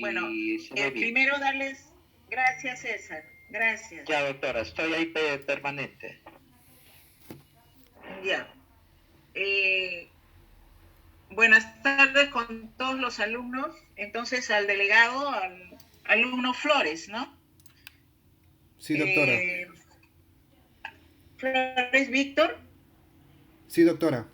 Bueno, y se ve bien. primero darles gracias, César. Gracias. Ya, doctora, estoy ahí permanente. Ya. Eh, Buenas tardes con todos los alumnos. Entonces, al delegado, al alumno Flores, ¿no? Sí, doctora. Eh, Flores Víctor. Sí, doctora.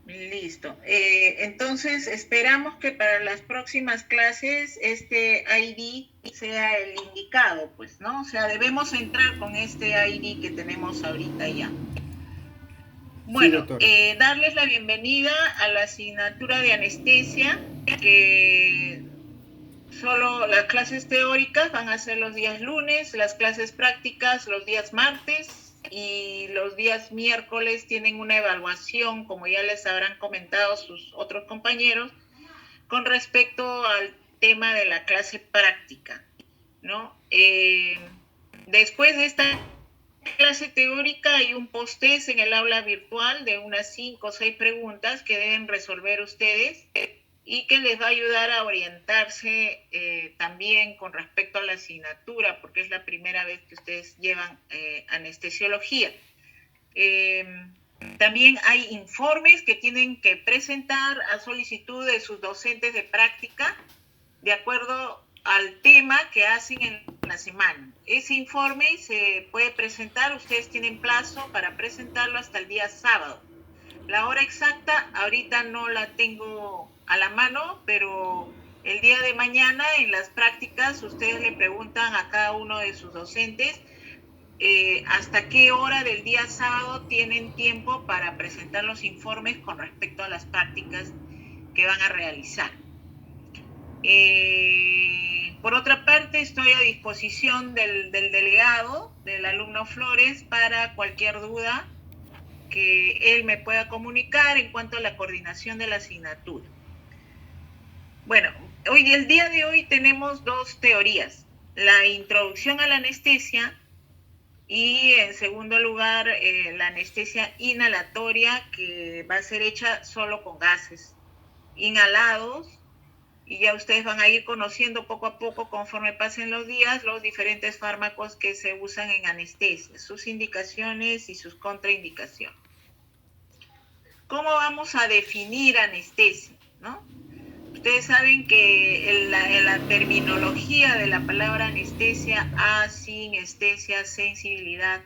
Listo. Entonces, esperamos que para las próximas clases este ID sea el indicado, pues, ¿no? O sea, debemos entrar con este ID que tenemos ahorita ya. Sí, Bueno, doctora. darles la bienvenida a la asignatura de anestesia, que solo las clases teóricas van a ser los días lunes, las clases prácticas los días martes y los días miércoles tienen una evaluación, como ya les habrán comentado sus otros compañeros, con respecto al tema de la clase práctica, ¿no? Después de esta clase teórica hay un post-test en el aula virtual de unas 5 o 6 preguntas que deben resolver ustedes y que les va a ayudar a orientarse también con respecto a la asignatura, porque es la primera vez que ustedes llevan anestesiología. También hay informes que tienen que presentar a solicitud de sus docentes de práctica de acuerdo al tema que hacen en la semana. Ese informe se puede presentar, ustedes tienen plazo para presentarlo hasta el día sábado. La hora exacta ahorita no la tengo a la mano, pero el día de mañana en las prácticas ustedes le preguntan a cada uno de sus docentes hasta qué hora del día sábado tienen tiempo para presentar los informes con respecto a las prácticas que van a realizar. Por otra parte, estoy a disposición del delegado, del alumno Flores, para cualquier duda que él me pueda comunicar en cuanto a la coordinación de la asignatura. Bueno, el día de hoy tenemos dos teorías: la introducción a la anestesia y, en segundo lugar, la anestesia inhalatoria, que va a ser hecha solo con gases inhalados, y ya ustedes van a ir conociendo poco a poco, conforme pasen los días, los diferentes fármacos que se usan en anestesia, sus indicaciones y sus contraindicaciones. ¿Cómo vamos a definir anestesia, no? Ustedes saben que en la terminología de la palabra anestesia, asinestesia, sensibilidad,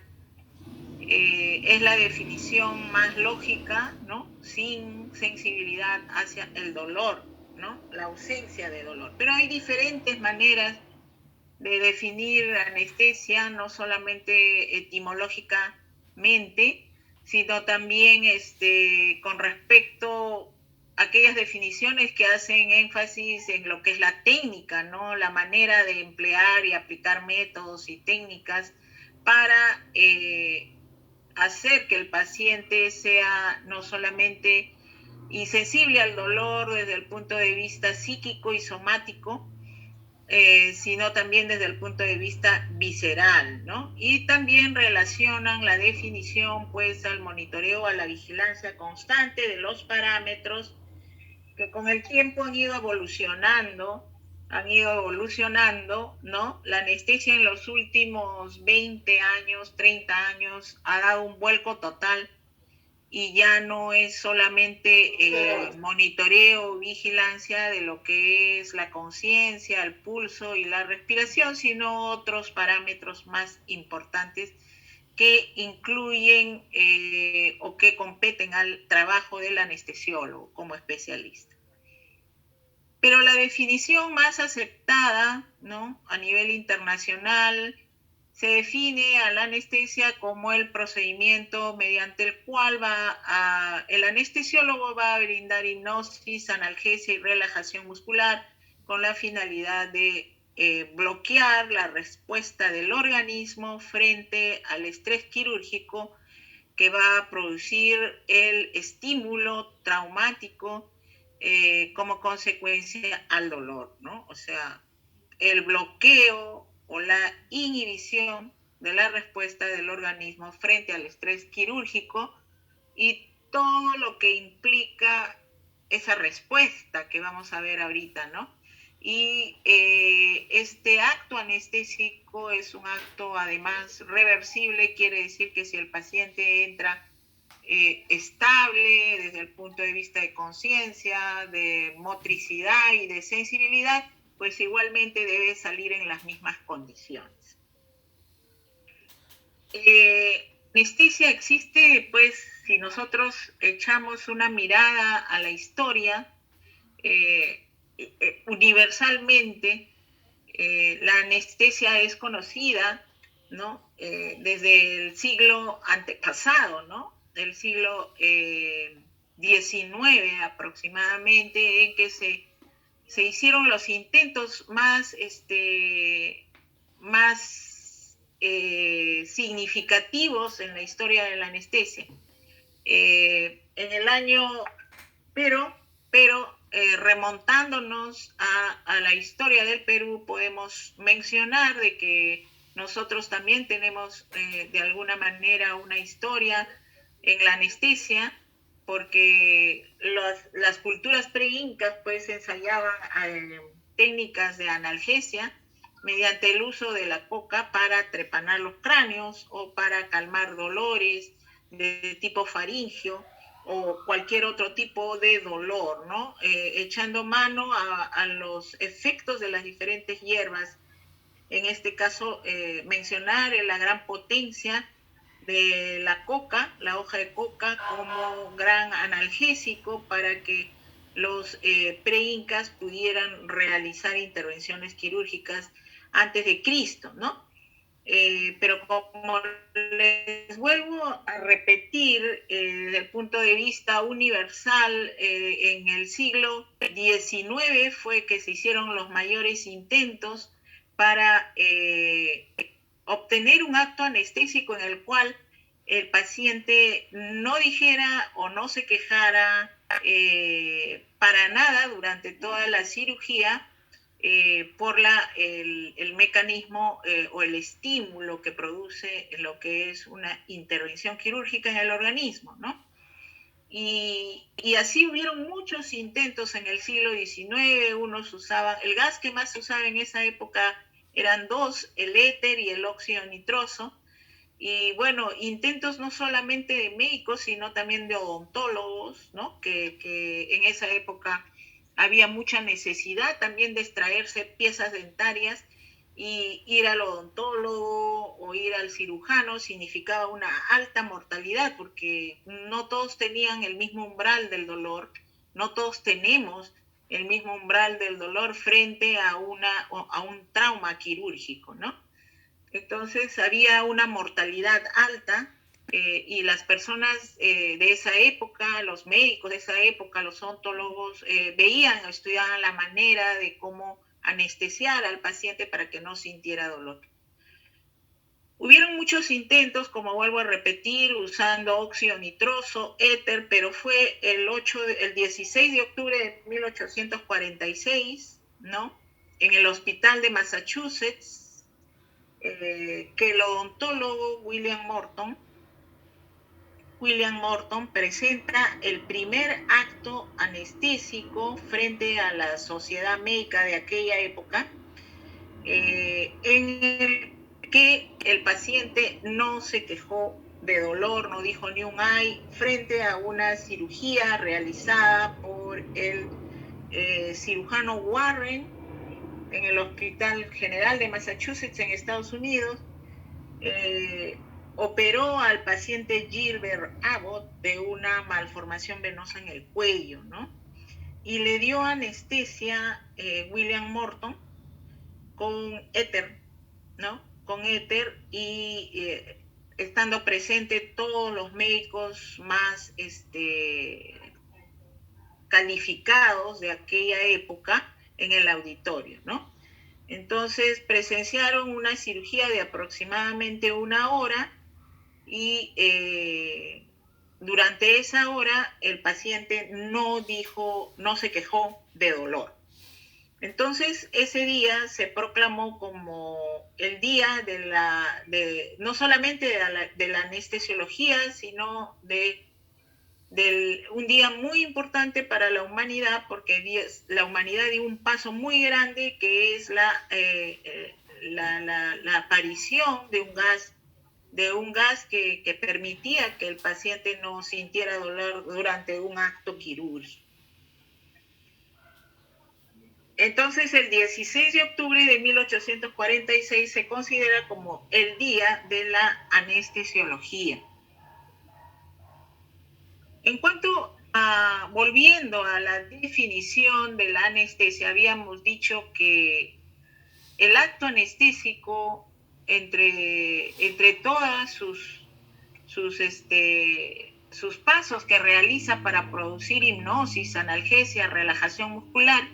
es la definición más lógica, ¿no? Sin sensibilidad hacia el dolor, ¿no? La ausencia de dolor. Pero hay diferentes maneras de definir anestesia, no solamente etimológicamente, sino también con respecto a aquellas definiciones que hacen énfasis en lo que es la técnica, ¿no? La manera de emplear y aplicar métodos y técnicas para hacer que el paciente sea no solamente insensible al dolor desde el punto de vista psíquico y somático, sino también desde el punto de vista visceral, ¿no? Y también relacionan la definición, pues, al monitoreo, a la vigilancia constante de los parámetros que con el tiempo han ido evolucionando, ¿no? La anestesia en los últimos 20 años, 30 años, ha dado un vuelco total y ya no es solamente monitoreo, vigilancia de lo que es la conciencia, el pulso y la respiración, sino otros parámetros más importantes que incluyen o que competen al trabajo del anestesiólogo como especialista. Pero la definición más aceptada, ¿no?, a nivel internacional, se define a la anestesia como el procedimiento mediante el cual el anestesiólogo va a brindar hipnosis, analgesia y relajación muscular con la finalidad de bloquear la respuesta del organismo frente al estrés quirúrgico que va a producir el estímulo traumático como consecuencia al dolor, ¿no? O sea, el bloqueo o la inhibición de la respuesta del organismo frente al estrés quirúrgico y todo lo que implica esa respuesta que vamos a ver ahorita, ¿no? y este acto anestésico es un acto además reversible, quiere decir que si el paciente entra estable desde el punto de vista de conciencia, de motricidad y de sensibilidad, pues igualmente debe salir en las mismas condiciones. Anestesia existe, pues, si nosotros echamos una mirada a la historia, universalmente, la anestesia es conocida, ¿no? Desde el siglo antepasado, ¿no? Del siglo XIX aproximadamente, en que se hicieron los intentos más significativos en la historia de la anestesia. En el año, pero remontándonos a la historia del Perú, podemos mencionar de que nosotros también tenemos de alguna manera una historia en la anestesia, porque las culturas pre-incas pues ensayaban técnicas de analgesia mediante el uso de la coca para trepanar los cráneos o para calmar dolores de tipo faringio o cualquier otro tipo de dolor, ¿no? Echando mano a los efectos de las diferentes hierbas. En este caso, mencionar la gran potencia de la coca, la hoja de coca, como gran analgésico para que los pre-incas pudieran realizar intervenciones quirúrgicas antes de Cristo, ¿no? Pero como les vuelvo a repetir, desde el punto de vista universal, en el siglo XIX fue que se hicieron los mayores intentos para obtener un acto anestésico en el cual el paciente no dijera o no se quejara para nada durante toda la cirugía, por el mecanismo o el estímulo que produce lo que es una intervención quirúrgica en el organismo, ¿no? Y así hubieron muchos intentos en el siglo XIX. Unos usaban, el gas que más se usaba en esa época eran dos, el éter y el óxido nitroso. Y bueno, intentos no solamente de médicos, sino también de odontólogos, ¿no? Que en esa época había mucha necesidad también de extraerse piezas dentarias, y ir al odontólogo o ir al cirujano significaba una alta mortalidad, porque no todos tenían el mismo umbral del dolor, no todos tenemos el mismo umbral del dolor frente a un trauma quirúrgico, ¿no? Entonces había una mortalidad alta, y las personas de esa época, los médicos de esa época, los odontólogos, veían, estudiaban la manera de cómo anestesiar al paciente para que no sintiera dolor. Hubieron muchos intentos, como vuelvo a repetir, usando óxido nitroso, éter, pero fue el 16 de octubre de 1846, ¿no? En el hospital de Massachusetts, que el odontólogo William Morton presenta el primer acto anestésico frente a la sociedad médica de aquella época, en el que el paciente no se quejó de dolor, no dijo ni un ay, frente a una cirugía realizada por el cirujano Warren en el Hospital General de Massachusetts en Estados Unidos. Operó al paciente Gilbert Abbott de una malformación venosa en el cuello, ¿no? Y le dio anestesia William Morton con éter, ¿no? Con éter, y estando presente todos los médicos más calificados de aquella época en el auditorio, ¿no? Entonces presenciaron una cirugía de aproximadamente 1 hora, y durante esa hora el paciente no se quejó de dolor. Entonces ese día se proclamó como el día no solamente de la anestesiología, sino de un día muy importante para la humanidad, porque la humanidad dio un paso muy grande, que es la aparición de un gas que permitía que el paciente no sintiera dolor durante un acto quirúrgico. Entonces, el 16 de octubre de 1846 se considera como el Día de la Anestesiología. En cuanto a, volviendo a la definición de la anestesia, habíamos dicho que el acto anestésico, entre todas sus pasos que realiza para producir hipnosis, analgesia, relajación muscular,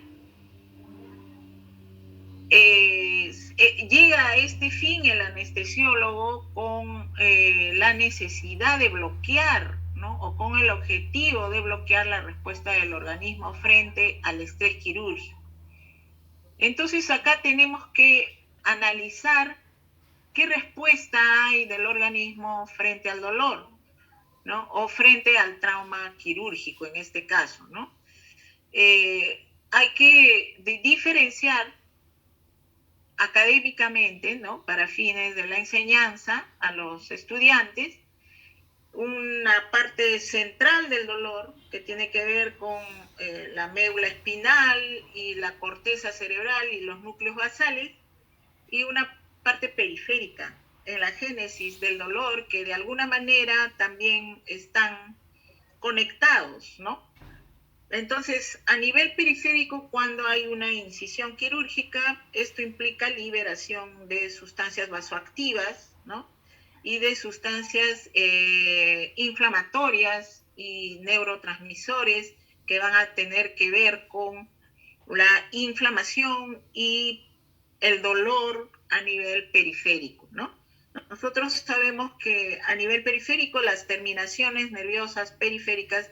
llega a este fin el anestesiólogo con la necesidad de bloquear, ¿no? O con el objetivo de bloquear la respuesta del organismo frente al estrés quirúrgico. Entonces acá tenemos que analizar qué respuesta hay del organismo frente al dolor, ¿no? O frente al trauma quirúrgico en este caso, ¿no? Hay que diferenciar académicamente, ¿no? Para fines de la enseñanza a los estudiantes, una parte central del dolor que tiene que ver con la médula espinal y la corteza cerebral y los núcleos basales, y una parte periférica en la génesis del dolor, que de alguna manera también están conectados, ¿no? Entonces, a nivel periférico, cuando hay una incisión quirúrgica, esto implica liberación de sustancias vasoactivas, ¿no? Y de sustancias inflamatorias y neurotransmisores que van a tener que ver con la inflamación y el dolor a nivel periférico, ¿no? Nosotros sabemos que a nivel periférico las terminaciones nerviosas periféricas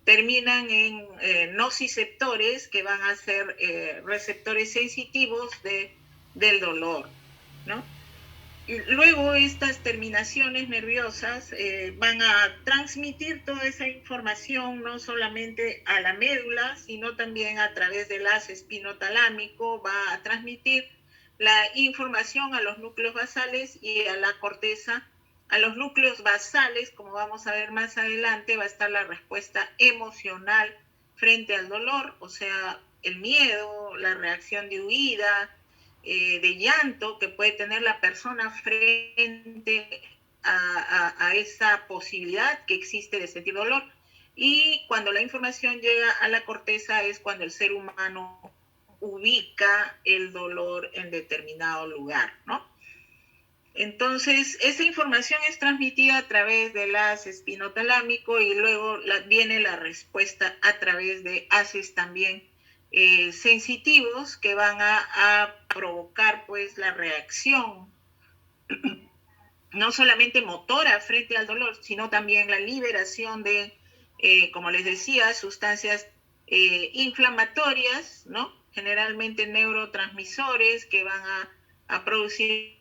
terminan en nociceptores, que van a ser receptores sensitivos del dolor, ¿no? Y luego estas terminaciones nerviosas van a transmitir toda esa información no solamente a la médula, sino también a través del haz espinotalámico, va a transmitir la información a los núcleos basales y a la corteza. A los núcleos basales, como vamos a ver más adelante, va a estar la respuesta emocional frente al dolor, o sea, el miedo, la reacción de huida, de llanto que puede tener la persona frente a esa posibilidad que existe de sentir dolor. Y cuando la información llega a la corteza es cuando el ser humano ubica el dolor en determinado lugar, ¿no? Entonces, esa información es transmitida a través del haz espinotalámico y luego viene la respuesta a través de haces también sensitivos que van a provocar pues la reacción no solamente motora frente al dolor, sino también la liberación de, como les decía, sustancias inflamatorias, ¿no? Generalmente neurotransmisores que van a producir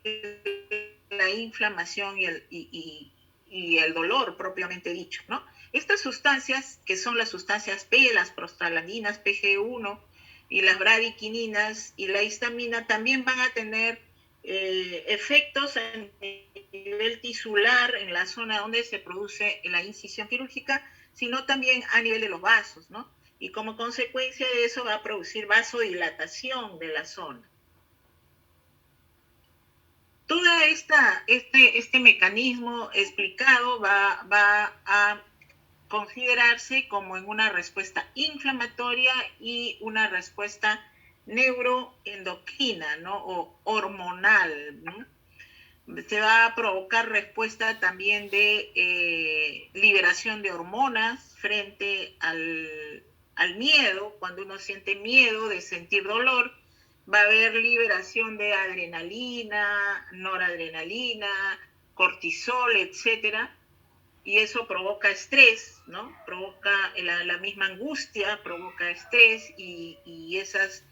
la inflamación y el dolor propiamente dicho, ¿no? Estas sustancias, que son las sustancias P, las prostaglandinas, PG1 y las bradiquininas y la histamina, también van a tener efectos a nivel tisular en la zona donde se produce la incisión quirúrgica, sino también a nivel de los vasos, ¿no? Y como consecuencia de eso va a producir vasodilatación de la zona. Todo este mecanismo explicado va a considerarse como en una respuesta inflamatoria y una respuesta neuroendocrina, ¿no? O hormonal, ¿no? Se va a provocar respuesta también de liberación de hormonas frente al miedo. Cuando uno siente miedo de sentir dolor, va a haber liberación de adrenalina, noradrenalina, cortisol, etcétera, y eso provoca estrés, ¿no? Provoca la misma angustia, provoca estrés y esas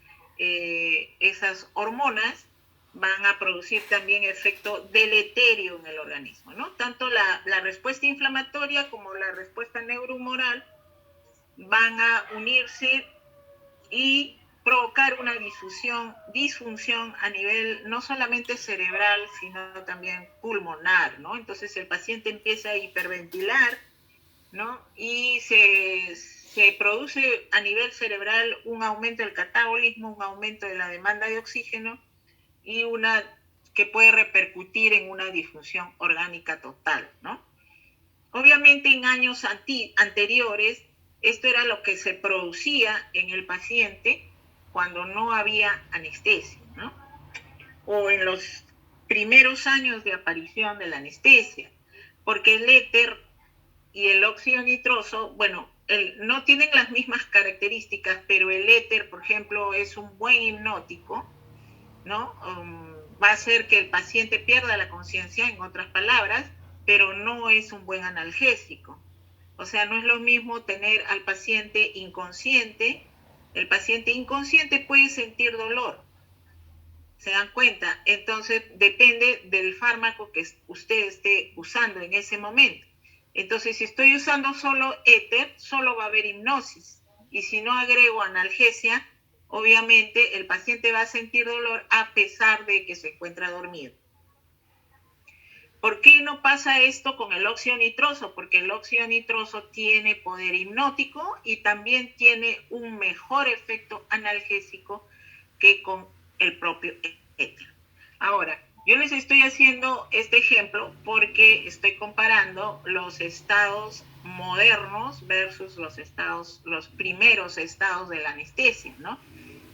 hormonas van a producir también efecto deleterio en el organismo, ¿no? Tanto la respuesta inflamatoria como la respuesta neurohumoral van a unirse y provocar una disfunción a nivel no solamente cerebral, sino también pulmonar, ¿no? Entonces el paciente empieza a hiperventilar, ¿no? Y se produce a nivel cerebral un aumento del catabolismo, un aumento de la demanda de oxígeno y una que puede repercutir en una disfunción orgánica total, ¿no? Obviamente en años anteriores esto era lo que se producía en el paciente cuando no había anestesia, ¿no? O en los primeros años de aparición de la anestesia, porque el éter y el óxido nitroso, bueno, no tienen las mismas características, pero el éter, por ejemplo, es un buen hipnótico, ¿no? Va a hacer que el paciente pierda la conciencia, en otras palabras, pero no es un buen analgésico. O sea, no es lo mismo tener al paciente inconsciente. El paciente inconsciente puede sentir dolor. ¿Se dan cuenta? Entonces, depende del fármaco que usted esté usando en ese momento. Entonces, si estoy usando solo éter, solo va a haber hipnosis. Y si no agrego analgesia, obviamente el paciente va a sentir dolor a pesar de que se encuentra dormido. ¿Por qué no pasa esto con el óxido nitroso? Porque el óxido nitroso tiene poder hipnótico y también tiene un mejor efecto analgésico que con el propio éter. Ahora, yo les estoy haciendo este ejemplo porque estoy comparando los estados modernos versus los primeros estados de la anestesia, ¿no?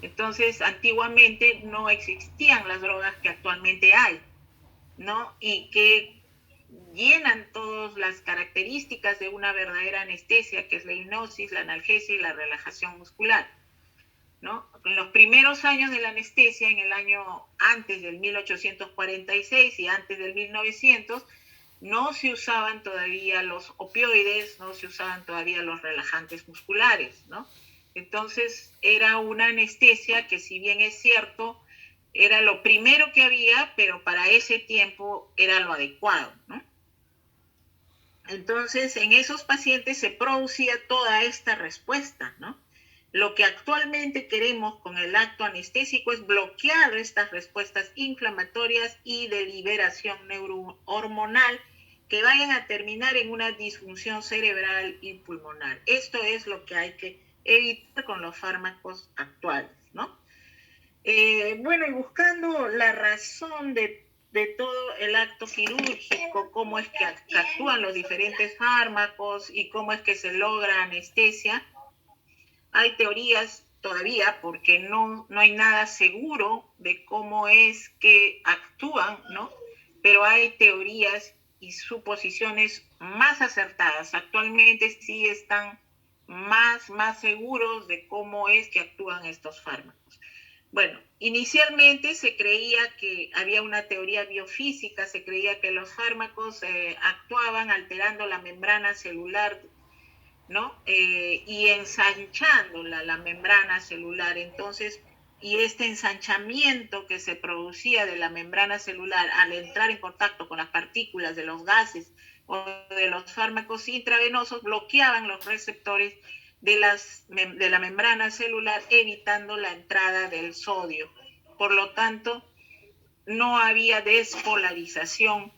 Entonces, antiguamente no existían las drogas que actualmente hay, ¿no? Y que llenan todas las características de una verdadera anestesia, que es la hipnosis, la analgesia y la relajación muscular, ¿no? En los primeros años de la anestesia, en el año antes del 1846 y antes del 1900, no se usaban todavía los opioides, no se usaban todavía los relajantes musculares, ¿no? Entonces era una anestesia que, si bien es cierto, era lo primero que había, pero para ese tiempo era lo adecuado, ¿no? Entonces, en esos pacientes se producía toda esta respuesta, ¿no? Lo que actualmente queremos con el acto anestésico es bloquear estas respuestas inflamatorias y de liberación neurohormonal que vayan a terminar en una disfunción cerebral y pulmonar. Esto es lo que hay que evitar con los fármacos actuales, ¿no? Bueno, y buscando la razón de todo el acto quirúrgico, cómo es que actúan los diferentes fármacos y cómo es que se logra anestesia, hay teorías todavía porque no hay nada seguro de cómo es que actúan, ¿no? Pero hay teorías y suposiciones más acertadas. Actualmente sí están más seguros de cómo es que actúan estos fármacos. Bueno, inicialmente se creía que había una teoría biofísica, se creía que los fármacos actuaban alterando la membrana celular, ¿no? Y ensanchando la membrana celular. Entonces, y este ensanchamiento que se producía de la membrana celular al entrar en contacto con las partículas de los gases o de los fármacos intravenosos bloqueaban los receptores de la membrana celular, evitando la entrada del sodio. Por lo tanto, no había despolarización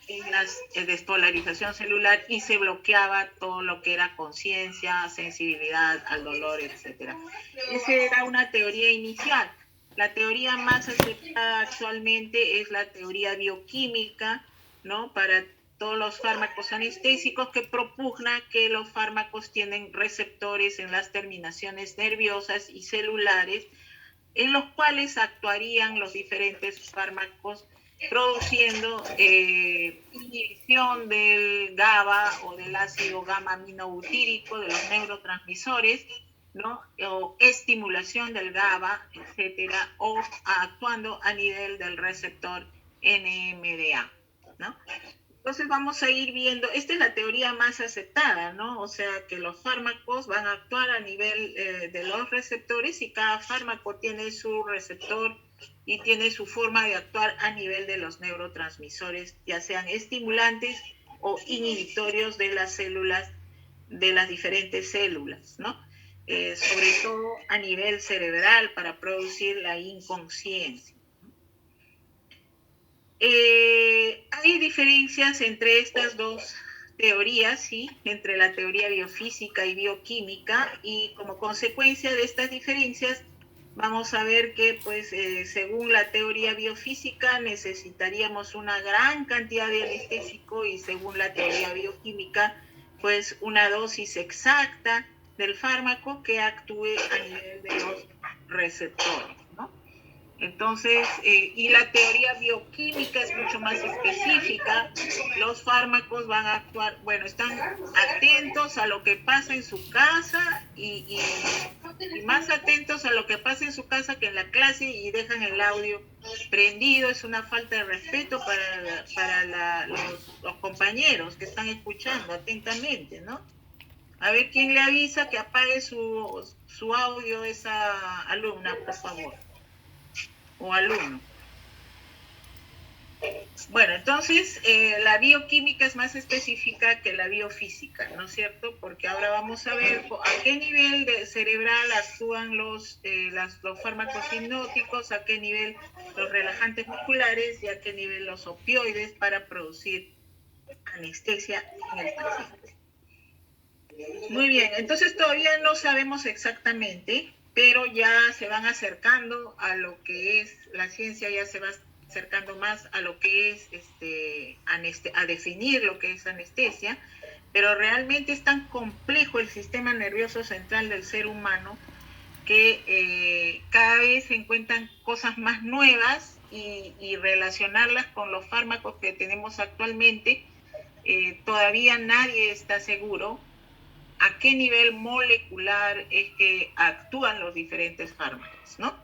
en la despolarización celular y se bloqueaba todo lo que era conciencia, sensibilidad al dolor, etc. Esa era una teoría inicial. La teoría más aceptada actualmente es la teoría bioquímica, ¿no? Para todos los fármacos anestésicos, que propugna que los fármacos tienen receptores en las terminaciones nerviosas y celulares, en los cuales actuarían los diferentes fármacos produciendo inhibición del GABA o del ácido gamma-aminobutírico, de los neurotransmisores, ¿no? O estimulación del GABA, etcétera, o actuando a nivel del receptor NMDA, ¿no? Entonces vamos a ir viendo, esta es la teoría más aceptada, ¿no? O sea, que los fármacos van a actuar a nivel de los receptores y cada fármaco tiene su receptor y tiene su forma de actuar a nivel de los neurotransmisores, ya sean estimulantes o inhibitorios de las células, de las diferentes células, ¿no? Sobre todo a nivel cerebral para producir la inconsciencia. Hay diferencias entre estas dos teorías, ¿sí? Entre la teoría biofísica y bioquímica, y como consecuencia de estas diferencias vamos a ver que, pues, según la teoría biofísica necesitaríamos una gran cantidad de anestésico y según la teoría bioquímica, pues, una dosis exacta del fármaco que actúe a nivel de los receptores, ¿no? Entonces, y la teoría bioquímica es mucho más específica. Los fármacos van a actuar, bueno, están atentos a lo que pasa en su casa y más atentos a lo que pasa en su casa que en la clase y dejan el audio prendido. Es una falta de respeto para los compañeros que están escuchando atentamente, ¿no? A ver quién le avisa que apague su audio esa alumna, por favor. O alumno. Bueno, entonces la bioquímica es más específica que la biofísica, ¿no es cierto? Porque ahora vamos a ver a qué nivel cerebral actúan los fármacos hipnóticos, a qué nivel los relajantes musculares y a qué nivel los opioides para producir anestesia en el paciente. Muy bien, entonces todavía no sabemos exactamente, pero ya se van acercando a lo que es, la ciencia ya se va acercando más a lo que es, a definir lo que es anestesia, pero realmente es tan complejo el sistema nervioso central del ser humano que cada vez se encuentran cosas más nuevas y relacionarlas con los fármacos que tenemos actualmente, todavía nadie está seguro a qué nivel molecular es que actúan los diferentes fármacos, ¿no?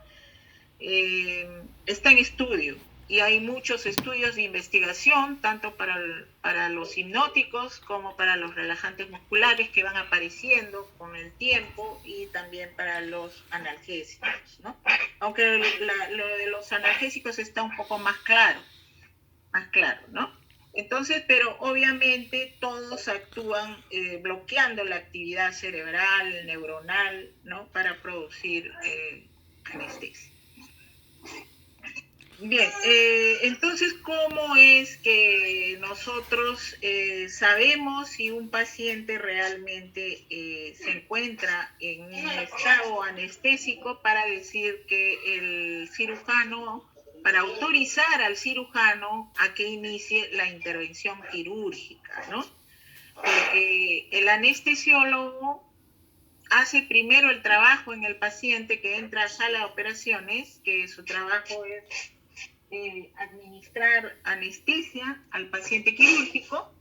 Está en estudio y hay muchos estudios de investigación, tanto para los hipnóticos como para los relajantes musculares que van apareciendo con el tiempo y también para los analgésicos, ¿no? Aunque lo de los analgésicos está un poco más claro, ¿no? Entonces, pero obviamente todos actúan bloqueando la actividad cerebral, neuronal, ¿no? Para producir anestesia. Bien, entonces, ¿cómo es que nosotros sabemos si un paciente realmente se encuentra en un estado anestésico para decir que el cirujano, para autorizar al cirujano a que inicie la intervención quirúrgica, ¿no? Porque el anestesiólogo hace primero el trabajo en el paciente que entra a sala de operaciones, que su trabajo es administrar anestesia al paciente quirúrgico,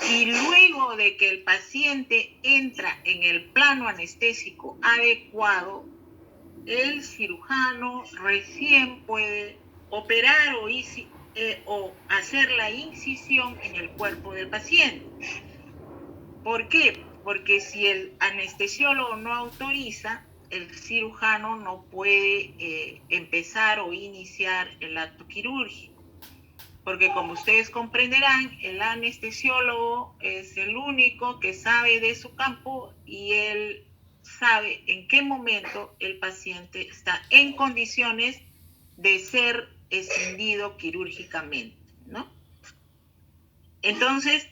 y luego de que el paciente entra en el plano anestésico adecuado, el cirujano recién puede operar o hacer la incisión en el cuerpo del paciente. ¿Por qué? Porque si el anestesiólogo no autoriza, el cirujano no puede empezar o iniciar el acto quirúrgico. Porque como ustedes comprenderán, el anestesiólogo es el único que sabe de su campo y él sabe en qué momento el paciente está en condiciones de ser escindido quirúrgicamente, ¿no? Entonces,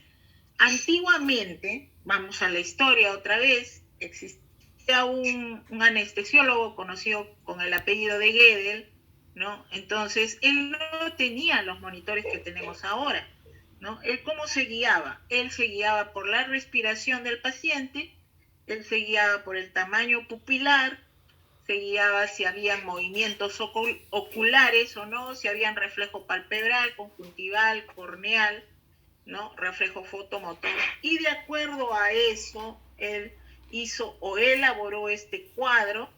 antiguamente, vamos a la historia otra vez, existía un anestesiólogo conocido con el apellido de Gödel, ¿no? Entonces, él no tenía los monitores que tenemos ahora, ¿no? Él cómo se guiaba? Él se guiaba por la respiración del paciente, él se guiaba por el tamaño pupilar, se guiaba si habían movimientos oculares o no, si habían reflejo palpebral, conjuntival, corneal, ¿no? Reflejo fotomotor. Y de acuerdo a eso, él hizo o elaboró este cuadro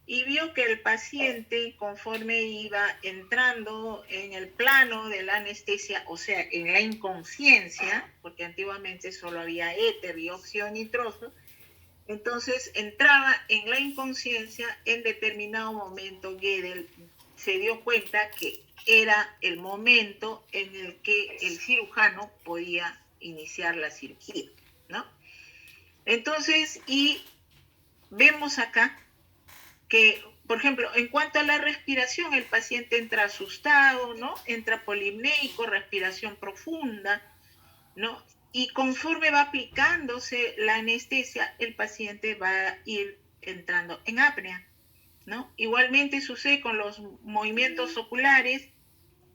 y vio que el paciente, conforme iba entrando en el plano de la anestesia, o sea, en la inconsciencia, porque antiguamente solo había éter y óxido nitroso, entonces entraba en la inconsciencia. En determinado momento Gödel se dio cuenta que era el momento en el que el cirujano podía iniciar la cirugía, ¿no? Entonces, y vemos acá que, por ejemplo, en cuanto a la respiración, el paciente entra asustado, ¿no? Entra polimnéico, respiración profunda, ¿no? Y conforme va aplicándose la anestesia, el paciente va a ir entrando en apnea, ¿no? Igualmente sucede con los movimientos oculares,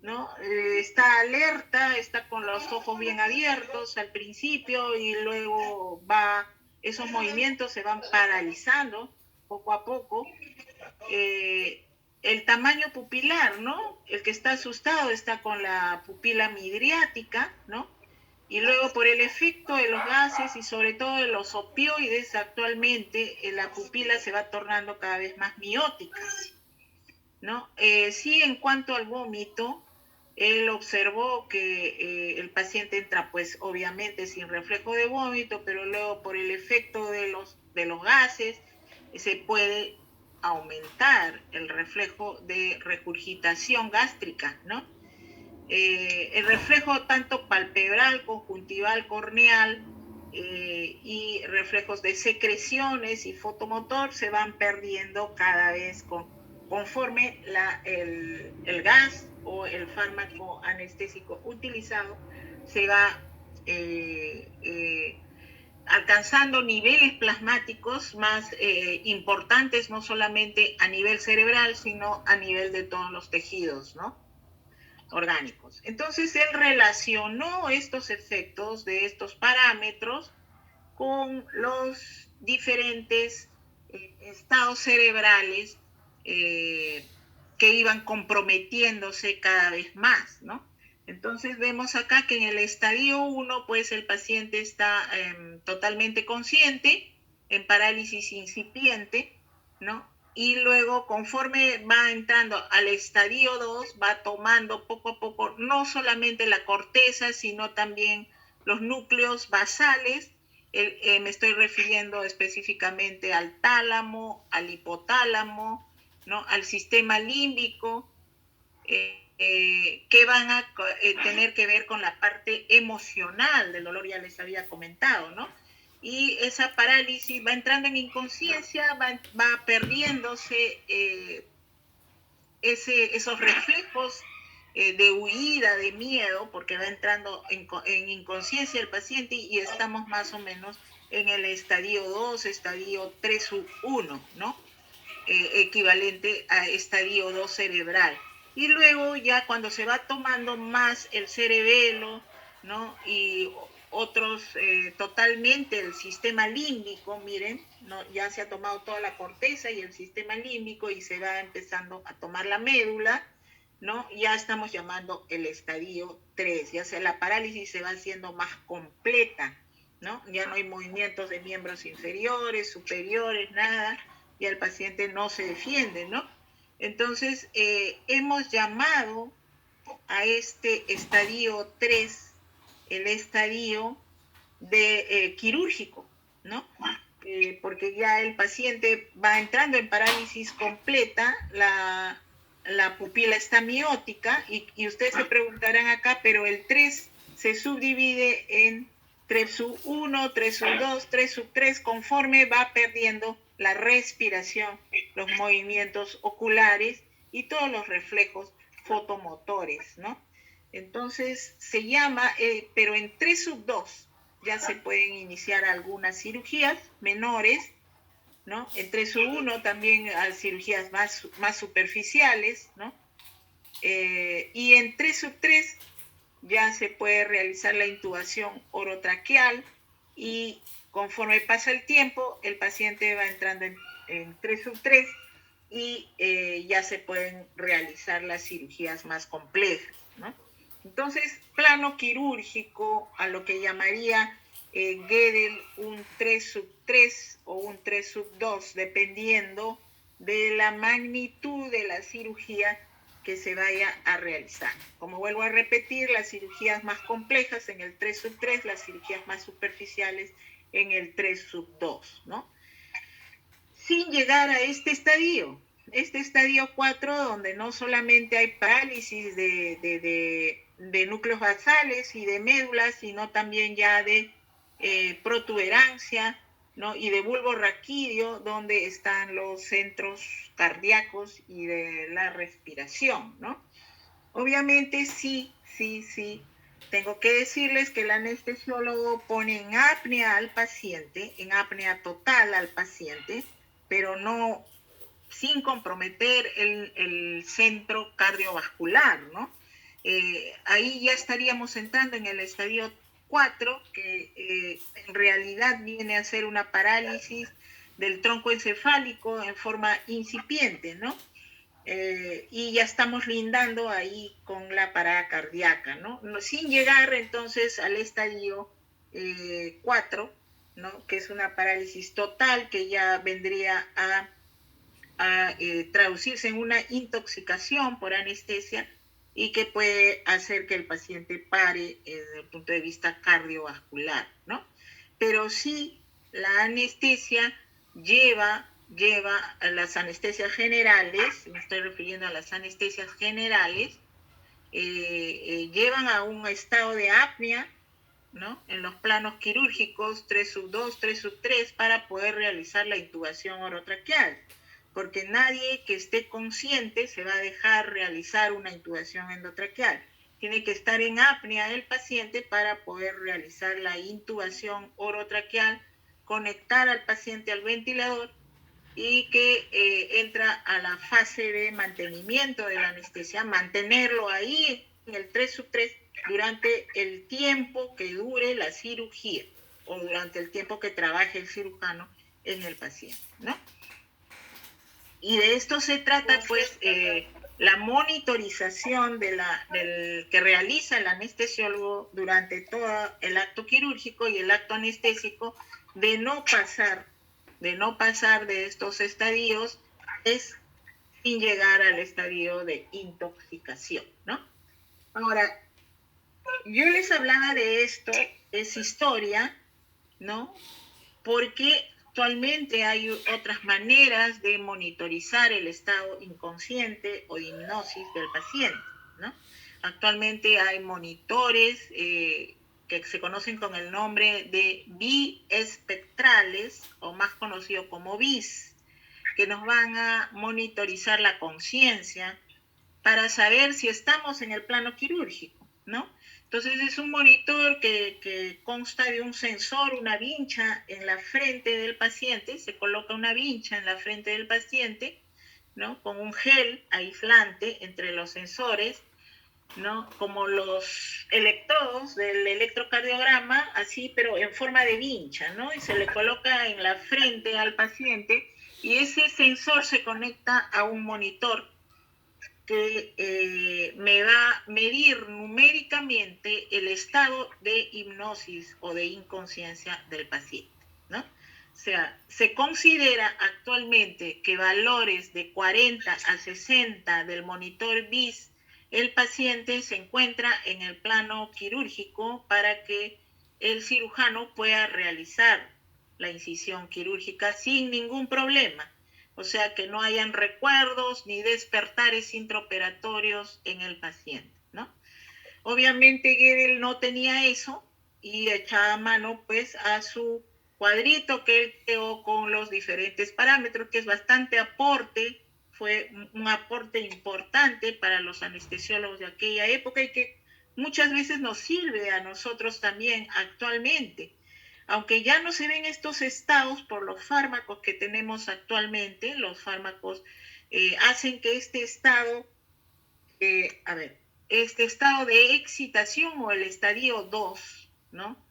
¿no? Está alerta, está con los ojos bien abiertos al principio y luego esos movimientos se van paralizando poco a poco. El tamaño pupilar, ¿no? El que está asustado está con la pupila midriática, ¿no? Y luego por el efecto de los gases y sobre todo de los opioides, actualmente la pupila se va tornando cada vez más miótica, ¿no? Sí, en cuanto al vómito, él observó que el paciente entra, pues obviamente sin reflejo de vómito, pero luego por el efecto de los gases se puede aumentar el reflejo de regurgitación gástrica, ¿no? El reflejo tanto palpebral, conjuntival, corneal y reflejos de secreciones y fotomotor se van perdiendo cada vez conforme el gas o el fármaco anestésico utilizado se va alcanzando niveles plasmáticos más importantes, no solamente a nivel cerebral, sino a nivel de todos los tejidos, ¿no? Orgánicos. Entonces él relacionó estos efectos de estos parámetros con los diferentes estados cerebrales que iban comprometiéndose cada vez más, ¿no? Entonces vemos acá que en el estadio 1, pues el paciente está totalmente consciente, en parálisis incipiente, ¿no? Y luego, conforme va entrando al estadio 2, va tomando poco a poco no solamente la corteza, sino también los núcleos basales. Me estoy refiriendo específicamente al tálamo, al hipotálamo, ¿no? Al sistema límbico, que van a tener que ver con la parte emocional del dolor, ya les había comentado, ¿no? Y esa parálisis va entrando en inconsciencia, va perdiéndose esos reflejos de huida, de miedo, porque va entrando en inconsciencia el paciente y estamos más o menos en el estadio 2, estadio 3-1, ¿no? Equivalente a estadio 2 cerebral. Y luego ya cuando se va tomando más el cerebelo, ¿no? Y otros totalmente el sistema límbico, miren, ¿no? Ya se ha tomado toda la corteza y el sistema límbico y se va empezando a tomar la médula, ¿no? Ya estamos llamando el estadio 3, ya sea la parálisis se va haciendo más completa, ¿no? Ya no hay movimientos de miembros inferiores, superiores, nada, y el paciente no se defiende, ¿no? Entonces, hemos llamado a este estadio 3 el estadio de quirúrgico, ¿no? Porque ya el paciente va entrando en parálisis completa, la pupila está miótica y ustedes se preguntarán acá, pero el 3 se subdivide en 3-1, 3-2, 3-3, conforme va perdiendo la respiración, los movimientos oculares y todos los reflejos fotomotores, ¿no? Entonces se llama, pero en 3-2 ya se pueden iniciar algunas cirugías menores, ¿no? En 3-1 también hay cirugías más superficiales, ¿no? Y en 3-3 ya se puede realizar la intubación orotraqueal y conforme pasa el tiempo, el paciente va entrando en 3-3 y ya se pueden realizar las cirugías más complejas, ¿no? Entonces, plano quirúrgico, a lo que llamaría Gödel un 3-3 o un 3-2, dependiendo de la magnitud de la cirugía que se vaya a realizar. Como vuelvo a repetir, las cirugías más complejas en el 3/3, las cirugías más superficiales en el 3/2, ¿no? Sin llegar a este estadio 4, donde no solamente hay parálisis de núcleos basales y de médulas, sino también ya de protuberancia, ¿no? Y de bulbo raquídeo, donde están los centros cardíacos y de la respiración, ¿no? Obviamente sí, tengo que decirles que el anestesiólogo pone en apnea al paciente, en apnea total al paciente, pero no sin comprometer el centro cardiovascular, ¿no? Ahí ya estaríamos entrando en el estadio 4, que en realidad viene a ser una parálisis del tronco encefálico en forma incipiente, ¿no? Y ya estamos lindando ahí con la parada cardíaca, ¿no? Sin llegar entonces al estadio 4, ¿no? Que es una parálisis total que ya vendría a traducirse en una intoxicación por anestesia y que puede hacer que el paciente pare desde el punto de vista cardiovascular, ¿no? Pero sí, la anestesia lleva a las anestesias generales, me estoy refiriendo a las anestesias generales, llevan a un estado de apnea, ¿no? En los planos quirúrgicos 3/2, 3/3, para poder realizar la intubación orotraqueal, porque nadie que esté consciente se va a dejar realizar una intubación endotraqueal. Tiene que estar en apnea el paciente para poder realizar la intubación orotraqueal, conectar al paciente al ventilador y que entra a la fase de mantenimiento de la anestesia, mantenerlo ahí en el 3/3 durante el tiempo que dure la cirugía o durante el tiempo que trabaje el cirujano en el paciente, ¿no? Y de esto se trata, pues, la monitorización del que realiza el anestesiólogo durante todo el acto quirúrgico y el acto anestésico, de no pasar de estos estadios, es sin llegar al estadio de intoxicación, ¿no? Ahora, yo les hablaba de esto, es historia, ¿no? Porque actualmente hay otras maneras de monitorizar el estado inconsciente o de hipnosis del paciente, ¿no? Actualmente hay monitores que se conocen con el nombre de biespectrales, o más conocido como BIS, que nos van a monitorizar la conciencia para saber si estamos en el plano quirúrgico, ¿no? Entonces es un monitor que consta de un sensor, una vincha en la frente del paciente, se coloca una vincha en la frente del paciente, ¿no? Con un gel aislante entre los sensores, ¿no? Como los electrodos del electrocardiograma, así, pero en forma de vincha, ¿no? Y se le coloca en la frente al paciente y ese sensor se conecta a un monitor que me va a medir numéricamente el estado de hipnosis o de inconsciencia del paciente, ¿no? O sea, se considera actualmente que valores de 40 a 60 del monitor BIS, el paciente se encuentra en el plano quirúrgico para que el cirujano pueda realizar la incisión quirúrgica sin ningún problema. O sea, que no hayan recuerdos ni despertares intraoperatorios en el paciente, ¿no? Obviamente Gödel no tenía eso y echaba mano pues a su cuadrito que él creó con los diferentes parámetros, que es bastante aporte, fue un aporte importante para los anestesiólogos de aquella época y que muchas veces nos sirve a nosotros también actualmente. Aunque ya no se ven estos estados por los fármacos que tenemos actualmente, los fármacos hacen que este estado de excitación o el estadio 2, ¿no?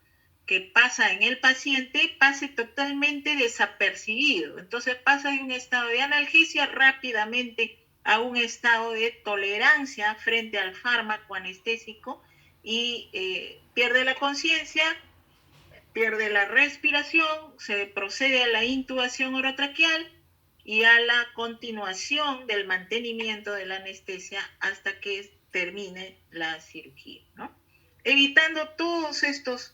Que pasa en el paciente, pase totalmente desapercibido. Entonces pasa de un estado de analgesia rápidamente a un estado de tolerancia frente al fármaco anestésico y pierde la conciencia, pierde la respiración, se procede a la intubación orotraqueal y a la continuación del mantenimiento de la anestesia hasta que termine la cirugía, ¿no? Evitando todos estos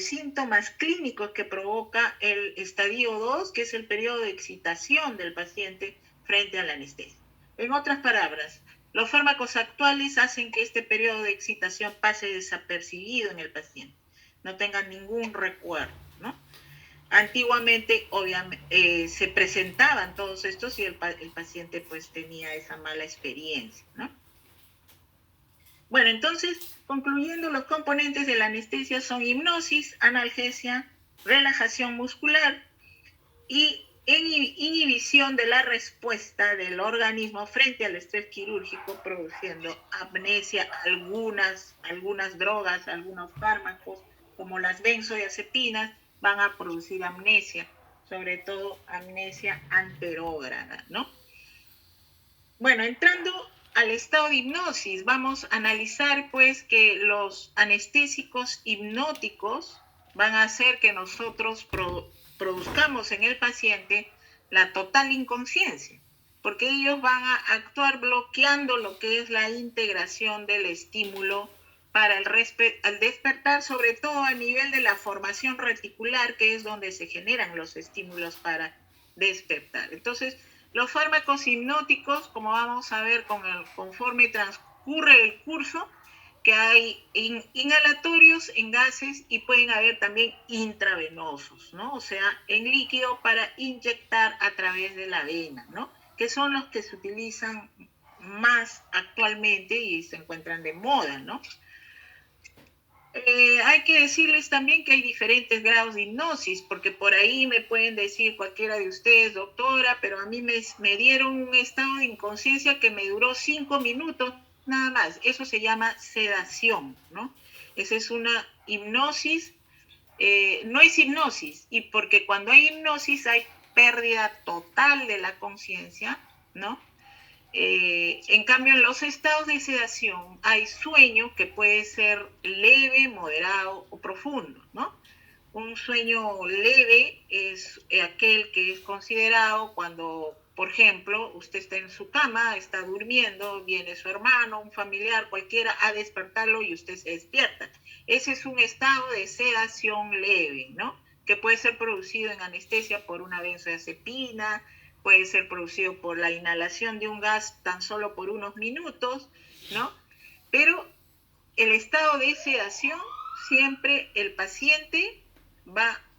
síntomas clínicos que provoca el estadio 2, que es el periodo de excitación del paciente frente a la anestesia. En otras palabras, los fármacos actuales hacen que este periodo de excitación pase desapercibido en el paciente, no tenga ningún recuerdo, ¿no? Antiguamente, obviamente, se presentaban todos estos y el paciente pues tenía esa mala experiencia, ¿no? Bueno, entonces, concluyendo, los componentes de la anestesia son hipnosis, analgesia, relajación muscular y inhibición de la respuesta del organismo frente al estrés quirúrgico, produciendo amnesia. Algunas drogas, algunos fármacos, como las benzodiazepinas, van a producir amnesia, sobre todo amnesia anterógrada, ¿no? Bueno, entrando al estado de hipnosis, vamos a analizar pues que los anestésicos hipnóticos van a hacer que nosotros produzcamos en el paciente la total inconsciencia, porque ellos van a actuar bloqueando lo que es la integración del estímulo para al despertar, sobre todo a nivel de la formación reticular, que es donde se generan los estímulos para despertar. Entonces, los fármacos hipnóticos, como vamos a ver conforme transcurre el curso, que hay inhalatorios en gases y pueden haber también intravenosos, ¿no? O sea, en líquido para inyectar a través de la vena, ¿no? Que son los que se utilizan más actualmente y se encuentran de moda, ¿no? Hay que decirles también que hay diferentes grados de hipnosis, porque por ahí me pueden decir cualquiera de ustedes, doctora, pero a mí me dieron un estado de inconsciencia que me duró 5 minutos, nada más. Eso se llama sedación, ¿no? Esa es una hipnosis, no es hipnosis, y porque cuando hay hipnosis hay pérdida total de la conciencia, ¿no? En cambio, en los estados de sedación hay sueño que puede ser leve, moderado o profundo, ¿no? Un sueño leve es aquel que es considerado cuando, por ejemplo, usted está en su cama, está durmiendo, viene su hermano, un familiar, cualquiera, a despertarlo y usted se despierta. Ese es un estado de sedación leve, ¿no? Que puede ser producido en anestesia por una benzodiazepina, puede ser producido por la inhalación de un gas tan solo por unos minutos, ¿no? Pero el estado de sedación, siempre el paciente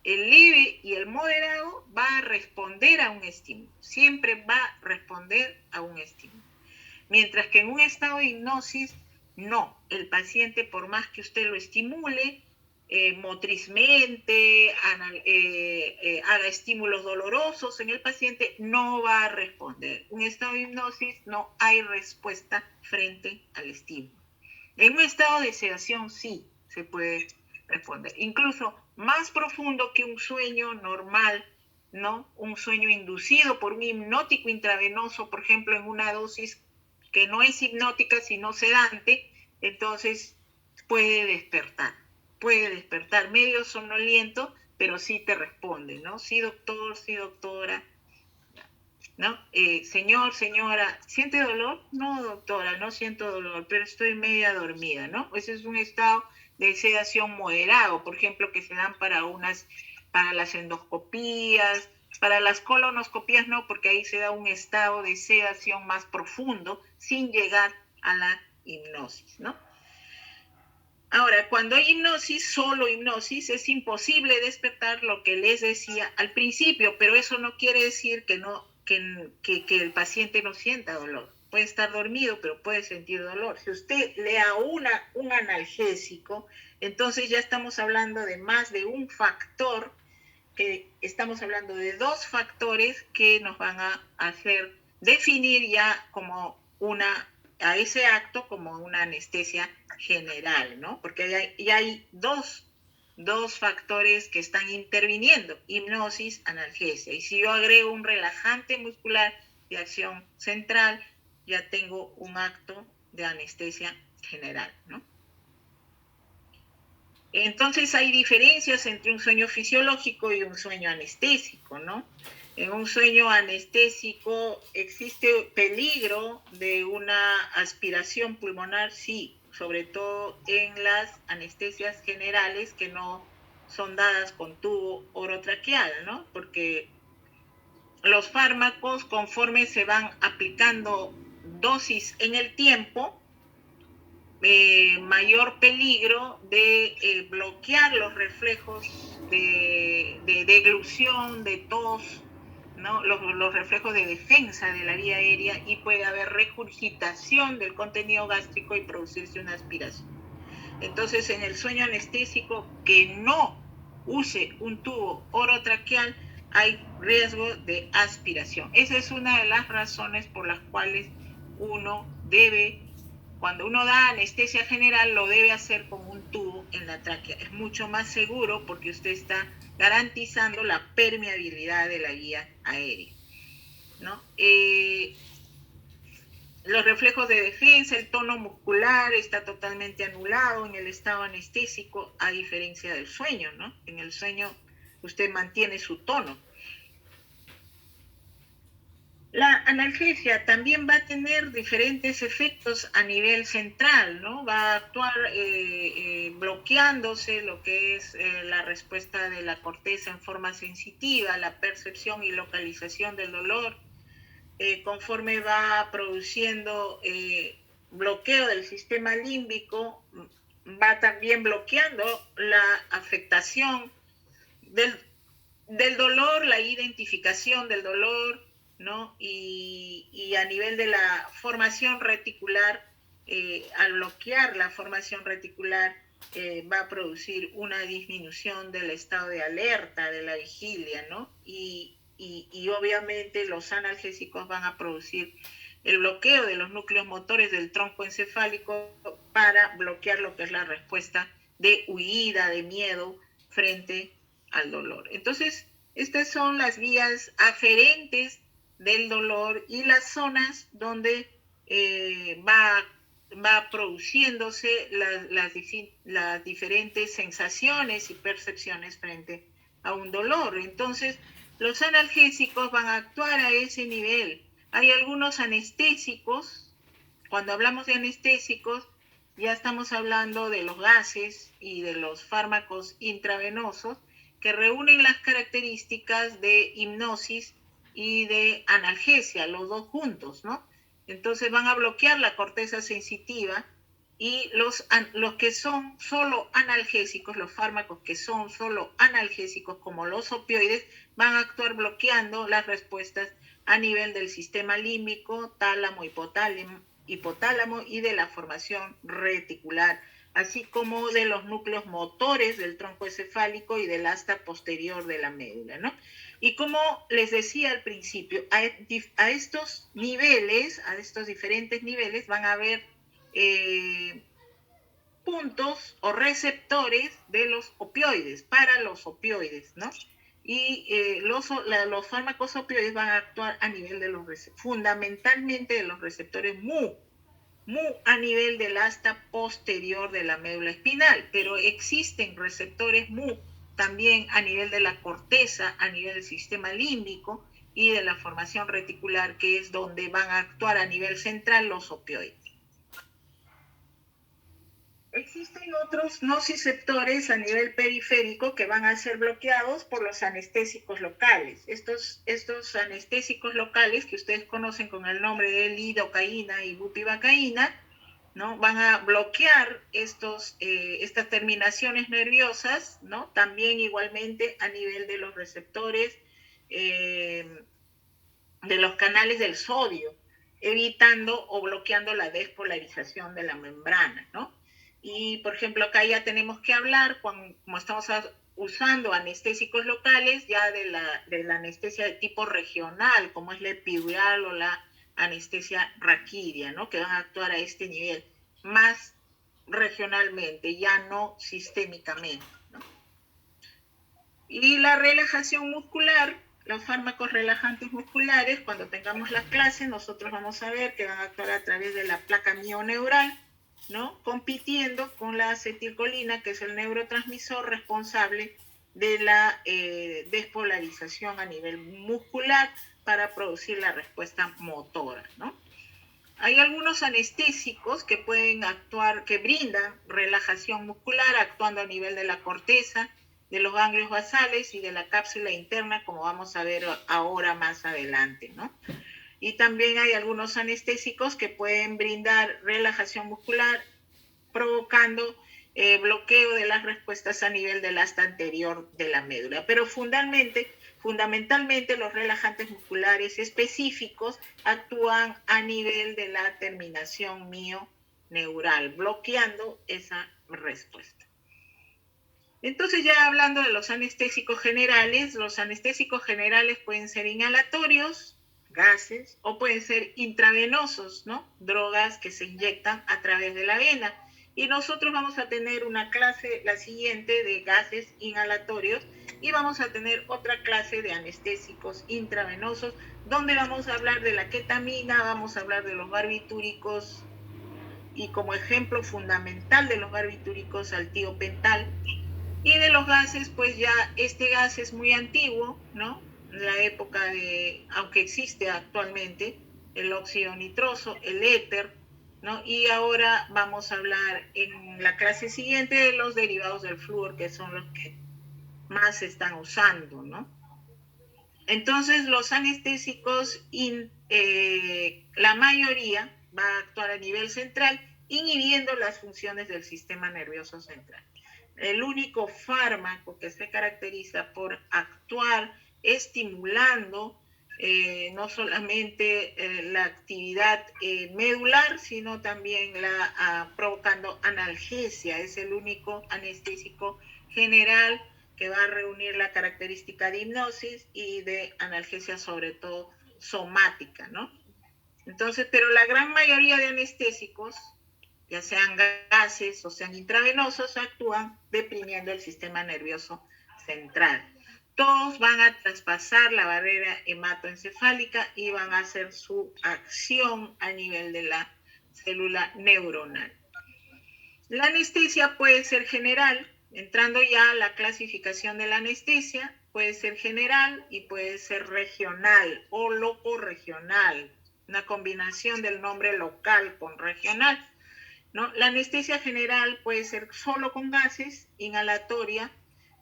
el leve y el moderado va a responder a un estímulo, siempre va a responder a un estímulo. Mientras que en un estado de hipnosis, no, el paciente por más que usted lo estimule, motrizmente, haga estímulos dolorosos en el paciente, no va a responder. En un estado de hipnosis no hay respuesta frente al estímulo. En un estado de sedación sí se puede responder, incluso más profundo que un sueño normal, ¿no? Un sueño inducido por un hipnótico intravenoso, por ejemplo, en una dosis que no es hipnótica sino sedante, entonces puede despertar medio somnoliento, pero sí te responde, ¿no? Sí, doctor, sí, doctora, ¿no? Señor, señora, ¿siente dolor? No, doctora, no siento dolor, pero estoy media dormida, ¿no? Ese es un estado de sedación moderado, por ejemplo, que se dan para las endoscopías, para las colonoscopías no, porque ahí se da un estado de sedación más profundo sin llegar a la hipnosis, ¿no? Ahora, cuando hay hipnosis, solo hipnosis, es imposible despertar, lo que les decía al principio, pero eso no quiere decir que el paciente no sienta dolor. Puede estar dormido, pero puede sentir dolor. Si usted le da un analgésico, entonces ya estamos hablando de más de un factor, que estamos hablando de 2 factores que nos van a hacer definir ya a ese acto como una anestesia general, ¿no? Porque ya hay dos factores que están interviniendo, hipnosis, analgesia. Y si yo agrego un relajante muscular de acción central, ya tengo un acto de anestesia general, ¿no? Entonces hay diferencias entre un sueño fisiológico y un sueño anestésico, ¿no? En un sueño anestésico, ¿existe peligro de una aspiración pulmonar? Sí, sobre todo en las anestesias generales que no son dadas con tubo orotraqueal, ¿no? Porque los fármacos, conforme se van aplicando dosis en el tiempo, mayor peligro de bloquear los reflejos de deglución, de tos, ¿no? Los reflejos de defensa de la vía aérea, y puede haber regurgitación del contenido gástrico y producirse una aspiración. Entonces, en el sueño anestésico que no use un tubo orotraqueal, hay riesgo de aspiración. Esa es una de las razones por las cuales uno debe, cuando uno da anestesia general, lo debe hacer con un tubo en la tráquea. Es mucho más seguro porque usted está garantizando la permeabilidad de la vía aérea, ¿no? Los reflejos de defensa, el tono muscular está totalmente anulado en el estado anestésico, a diferencia del sueño, ¿no? En el sueño usted mantiene su tono. La analgesia también va a tener diferentes efectos a nivel central, ¿no? Va a actuar bloqueándose lo que es la respuesta de la corteza en forma sensitiva, la percepción y localización del dolor, conforme va produciendo bloqueo del sistema límbico, va también bloqueando la afectación del dolor, la identificación del dolor, ¿no? Y a nivel de la formación reticular, al bloquear la formación reticular, va a producir una disminución del estado de alerta, de la vigilia, ¿no? Y obviamente los analgésicos van a producir el bloqueo de los núcleos motores del tronco encefálico para bloquear lo que es la respuesta de huida, de miedo frente al dolor. Entonces, estas son las vías aferentes del dolor y las zonas donde va produciéndose las diferentes sensaciones y percepciones frente a un dolor. Entonces, los analgésicos van a actuar a ese nivel. Hay algunos anestésicos, cuando hablamos de anestésicos, ya estamos hablando de los gases y de los fármacos intravenosos que reúnen las características de hipnosis y de analgesia, los dos juntos, ¿no? Entonces van a bloquear la corteza sensitiva, y los que son solo analgésicos, los fármacos que son solo analgésicos, como los opioides, van a actuar bloqueando las respuestas a nivel del sistema límbico, tálamo, hipotálamo y de la formación reticular, así como de los núcleos motores del tronco encefálico y del asta posterior de la médula, ¿no? Y como les decía al principio, a estos niveles, a estos diferentes niveles, van a haber puntos o receptores de los opioides, para los opioides, ¿no? Y los fármacos opioides van a actuar a nivel de fundamentalmente de los receptores mu a nivel del asta posterior de la médula espinal, pero existen receptores mu también a nivel de la corteza, a nivel del sistema límbico y de la formación reticular, que es donde van a actuar a nivel central los opioides. Existen otros nociceptores a nivel periférico que van a ser bloqueados por los anestésicos locales. Estos anestésicos locales, que ustedes conocen con el nombre de lidocaína y bupivacaína, ¿no? Van a bloquear estas terminaciones nerviosas, ¿no? También igualmente a nivel de los receptores de los canales del sodio, evitando o bloqueando la despolarización de la membrana, ¿no? Y, por ejemplo, acá ya tenemos que hablar, como estamos usando anestésicos locales, ya de la anestesia de tipo regional, como es la epidural o la anestesia raquídea, ¿no? Que van a actuar a este nivel, más regionalmente, ya no sistémicamente, ¿no? Y la relajación muscular, los fármacos relajantes musculares, cuando tengamos las clases, nosotros vamos a ver que van a actuar a través de la placa mioneural, ¿no? Compitiendo con la acetilcolina, que es el neurotransmisor responsable de la despolarización a nivel muscular para producir la respuesta motora, ¿no? Hay algunos anestésicos que pueden actuar, que brindan relajación muscular actuando a nivel de la corteza, de los ganglios basales y de la cápsula interna, como vamos a ver ahora más adelante, ¿no? Y también hay algunos anestésicos que pueden brindar relajación muscular provocando bloqueo de las respuestas a nivel del asta anterior de la médula. Pero fundamentalmente los relajantes musculares específicos actúan a nivel de la terminación mioneural, bloqueando esa respuesta. Entonces, ya hablando de los anestésicos generales pueden ser inhalatorios, gases, o pueden ser intravenosos, ¿no? Drogas que se inyectan a través de la vena. Y nosotros vamos a tener una clase, la siguiente, de gases inhalatorios, y vamos a tener otra clase de anestésicos intravenosos, donde vamos a hablar de la ketamina, vamos a hablar de los barbitúricos, y como ejemplo fundamental de los barbitúricos al tiopental. Y de los gases, pues ya este gas es muy antiguo, ¿no? En la época de, aunque existe actualmente, el óxido nitroso, el éter, ¿no? Y ahora vamos a hablar en la clase siguiente de los derivados del flúor, que son los que más se están usando, ¿no? Entonces, los anestésicos, la mayoría va a actuar a nivel central, inhibiendo las funciones del sistema nervioso central. El único fármaco que se caracteriza por actuar estimulando no solamente la actividad medular, sino también provocando analgesia. Es el único anestésico general que va a reunir la característica de hipnosis y de analgesia, sobre todo somática, ¿no? Entonces, pero la gran mayoría de anestésicos, ya sean gases o sean intravenosos, actúan deprimiendo el sistema nervioso central. Todos van a traspasar la barrera hematoencefálica y van a hacer su acción a nivel de la célula neuronal. La anestesia puede ser general, entrando ya a la clasificación de la anestesia, puede ser general y puede ser regional o locorregional, una combinación del nombre local con regional, ¿no? La anestesia general puede ser solo con gases, inhalatoria,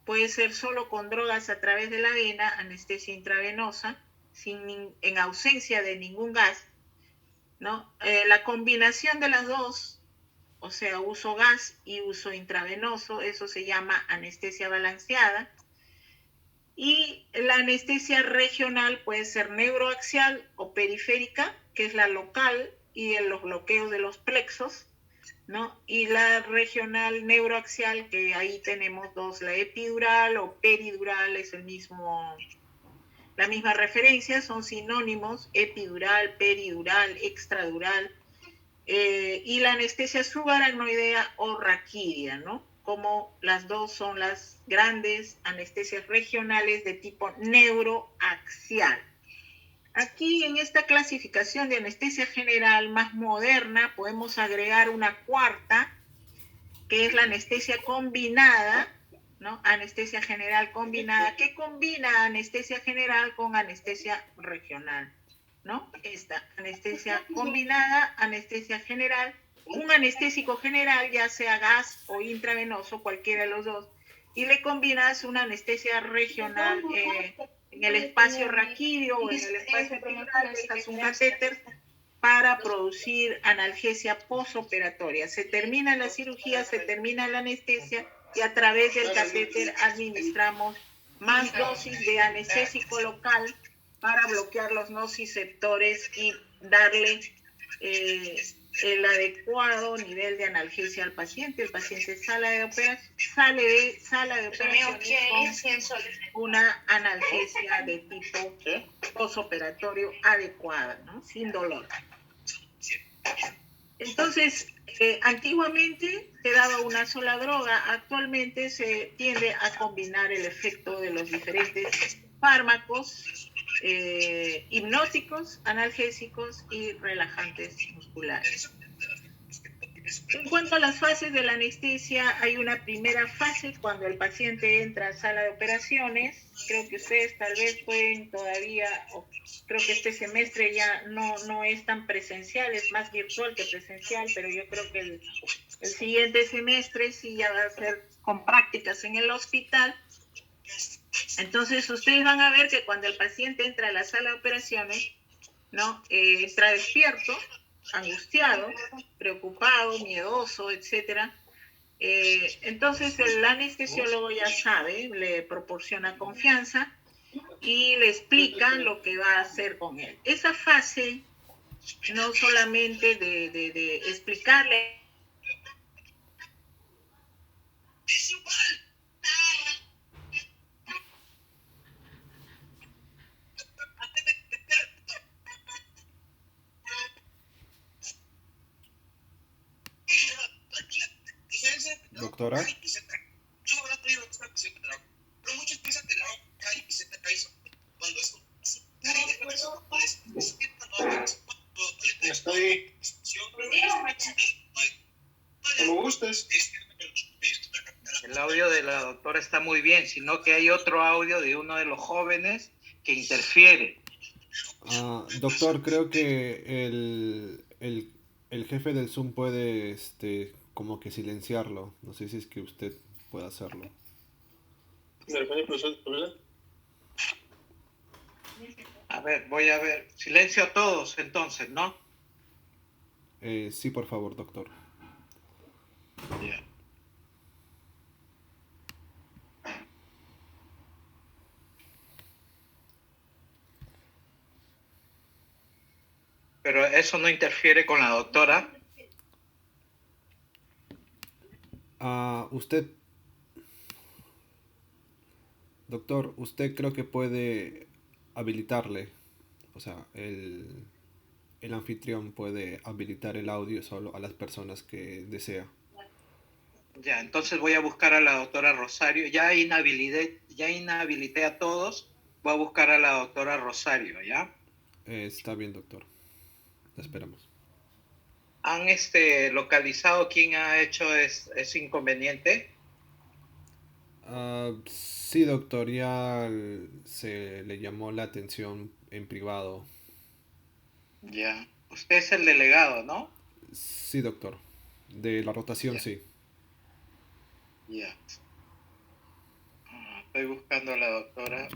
puede ser solo con drogas a través de la vena, anestesia intravenosa, en ausencia de ningún gas, ¿no? La combinación de las dos, o sea, uso gas y uso intravenoso, eso se llama anestesia balanceada. Y la anestesia regional puede ser neuroaxial o periférica, que es la local, y en los bloqueos de los plexos, ¿no? Y la regional neuroaxial, que ahí tenemos dos, la epidural o peridural, es la misma referencia, son sinónimos, epidural, peridural, extradural, y la anestesia subaracnoidea o raquídea, ¿no? Como las dos son las grandes anestesias regionales de tipo neuroaxial. Aquí en esta clasificación de anestesia general más moderna podemos agregar una cuarta, que es la anestesia combinada, ¿no? Anestesia general combinada, que combina anestesia general con anestesia regional, ¿no? Esta anestesia combinada, anestesia general, un anestésico general, ya sea gas o intravenoso, cualquiera de los dos, y le combinas una anestesia regional en el espacio raquídeo o en el espacio epidural, dejas un catéter para producir analgesia posoperatoria. Se termina la cirugía, se termina la anestesia y a través del catéter administramos más dosis de anestésico local para bloquear los nociceptores y darle el adecuado nivel de analgesia al paciente. El paciente sale de operaciones con una analgesia de tipo posoperatorio adecuada, ¿no? Sin dolor. Entonces, antiguamente se daba una sola droga, actualmente se tiende a combinar el efecto de los diferentes fármacos hipnóticos, analgésicos y relajantes musculares. En cuanto a las fases de la anestesia, hay una primera fase cuando el paciente entra a sala de operaciones. Creo que ustedes tal vez pueden todavía, o creo que este semestre ya no es tan presencial, es más virtual que presencial, pero yo creo que el siguiente semestre sí ya va a ser con prácticas en el hospital. Entonces ustedes van a ver que cuando el paciente entra a la sala de operaciones, ¿no? Está despierto, angustiado, preocupado, miedoso, etcétera. Entonces el anestesiólogo ya sabe, le proporciona confianza y le explica lo que va a hacer con él. Esa fase no solamente de explicarle. Doctora. Estoy. Como gustes. El audio de la doctora está muy bien, sino que hay otro audio de uno de los jóvenes que interfiere. Doctor, creo que el jefe del Zoom puede, como que silenciarlo. No sé si es que usted puede hacerlo. A ver, voy a ver. Silencio a todos entonces, ¿no? Sí, por favor, doctor. Ya. Pero eso no interfiere con la doctora. Usted, doctor, usted creo que puede habilitarle. O sea, el anfitrión puede habilitar el audio solo a las personas que desea. Ya, entonces voy a buscar a la doctora Rosario. Ya inhabilité a todos. Voy a buscar a la doctora Rosario, ¿ya? Está bien, doctor. La esperamos. ¿Han localizado quién ha hecho ese inconveniente? Sí, doctor, ya se le llamó la atención en privado. Ya. Usted es el delegado, ¿no? Sí, doctor. De la rotación, Ya. sí. Ya. Estoy buscando a la doctora.